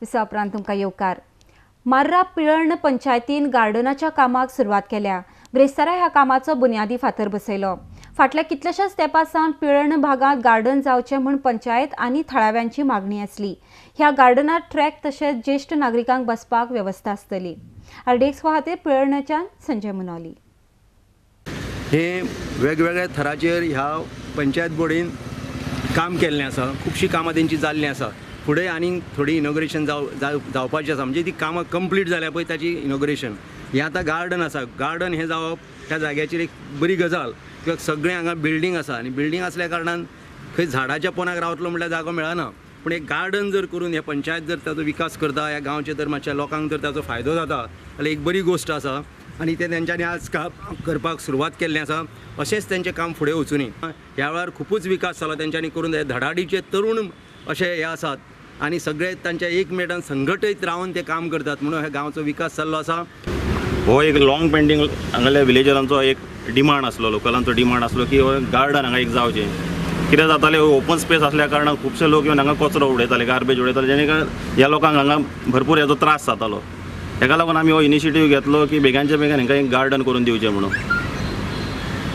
Visa उपरांत तुमकां येवकार। मार्रा पिळण पंचायतीन गार्डनाच्या कामाक सुरवात केल्या। ब्रेस्तारा ह्या कामाचो बुन्यादी फातर बसयलो। फाटल्या कितल्याशाच तेंपासावन पिळण भागात गार्डन जावचे म्हूण पंचायत आनी थळाव्यांची मागणी आसली। ह्या गार्डनात ट्रॅक तशेंच ज्येष्ठ नागरिकांक बसपाक व्यवस्था आसतली। आरडीएक्सो खातीर पिळणच्यान संजय मुनोली। हे वेगवेगळ्या थराचेर ह्या पंचायत बोर्डीन काम केल्लें आसा। खुबशीं कामां तेंची जाल्लीं आसा। फुडें आनीक थोडी इनॉग्रेशन जावपाचें आसा, म्हणजे ती कामां कंप्लीट जाल्या पळय ताची इनॉग्रेशन। हें आतां गार्डन आसा, गार्डन हें जावप त्या जाग्याचेर एक बरी गजाल, कित्याक सगळें हांगा बिल्डींग आसा आनी बिल्डींग आसल्या कारणान खंय झाडाच्या पोंदाक रावतलो म्हटल्यार जागो मेळना। पूण एक गार्डन जर करून हे पंचायत जर ताचो विकास करता, ह्या गांवच्या तर मातशा लोकांक जर ताचो फायदो जाता जाल्यार एक बरी गोश्ट आसा आनी तें तेंच्यांनी आज करपाक सुरवात केल्लें आसा। अशेंच तेंचें काम फुडें वचूनी। ह्या वेळार खुबूच विकास जालो तेंच्यांनी करून धडाडीचे तरूण अशे हे आसात आनी सगळे तांच्या एक मेळान संघटीत रावन ते काम करतात, म्हणून ह्या गांवचो विकास जाल्लो आसा। हो एक लॉंग पेंडींग हांगाल्या विलेजरांचो एक डिमांड आसलो, लोकलांचो डिमांड आसलो की हो गार्डन हांगा एक जावचें। कितें जातालें, ओपन स्पेस आसल्या कारणान खुबशे लोक येवन हांगा कचरो उडयताले, गार्बेज उडयताले, जेणे कारण ह्या लोकांक हांगा भरपूर हेजो त्रास जातालो। हेका लागून आमी हो इनिशिएटीव घेतलो की बेगांच्या बेगान हांकां एक गार्डन करून दिवचें म्हणून।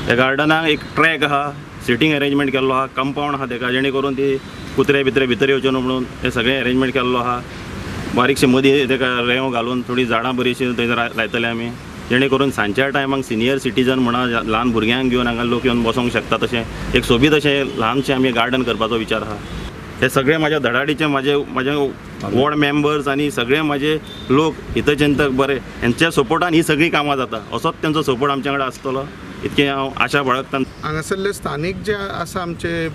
ह्या गार्डनाक एक ट्रॅक आहा, सिटींग अरेंजमेंट केल्लो आहा, कंपाऊंड आहा तेका, जेणे करून ती कुत्रे भितर येवचे न्हू म्हणून हे सगळें अरेंजमेंट केल्लो आहा। बारीकशे मदीं तेका रेंव घालून थोडी झाडां बरीशीं थंय लायतले आमी, जेणे करून सांजच्या टायमाक सिनियर सिटीजन म्हणा ल्हान भुरग्यांक घेवन हांगा लोक येवन बसोंक शकता, तशें एक सोबीत अशें ल्हानशें आमी गार्डन करपाचो विचार आहा। हे सगळे म्हाज्या धडाडीचे म्हाजे वॉर्ड मेंबर्स आनी सगळे म्हाजे लोक हितचिंतक बरे, हेंच्या सपोर्टान ही सगळीं कामां जाता। असोच तेंचो सपोर्ट आमचे कडेन आसतलो, इतकें हांव आशा बाळगतां। हांगासरले स्थानीक जे आसा आमचे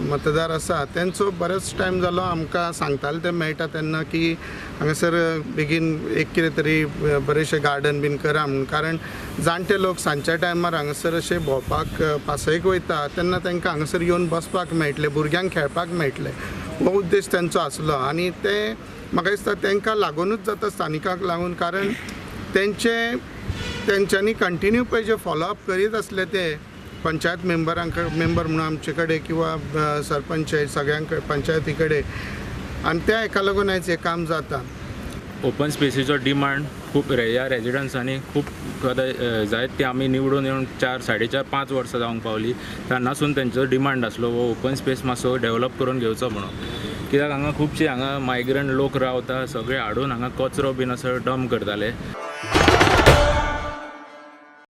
मतदार आसा तेंचो बरेच टायम जालो आमकां सांगताले ते मेळटा तेन्ना की हांगासर बेगीन एक कितें तरी बरेशें गार्डन बीन करा म्हणून। कारण जाणटे लोक सांजच्या टायमार हांगासर अशे भोंवपाक पासयेक वयता तेन्ना तांकां हांगासर येवन बसपाक मेळटलें, भुरग्यांक खेळपाक मेळटलें, हो उद्देश तेंचो आसलो। आनी ते म्हाका दिसता तांकां लागूनच जाता, स्थानिकांक लागून, कारण तेंच्यांनी कंटिन्यू पळय जे फॉलोअप करीत आसले ते पंचायत मेंबर म्हणून आमचे कडेन किंवा सरपंच सगळ्यांक पंचायती कडेन, आनी त्या हेका लागून आयज हें काम जाता। ओपन स्पेसीचो डिमांड खूब ह्या रेजिडंट्सांनी खूब जायत ते आमी निवडून येवन 4-4.5 वर्सां जावंक पावली, तेन्नासून तेंचो डिमांड आसलो हो ओपन स्पेस मातसो डेवलप करून घेवचो म्हणून। कित्याक हांगा खुबशे हांगा मायग्रंट लोक रावता, सगळे हाडून हांगा कचरो बीन असो डंप करताले।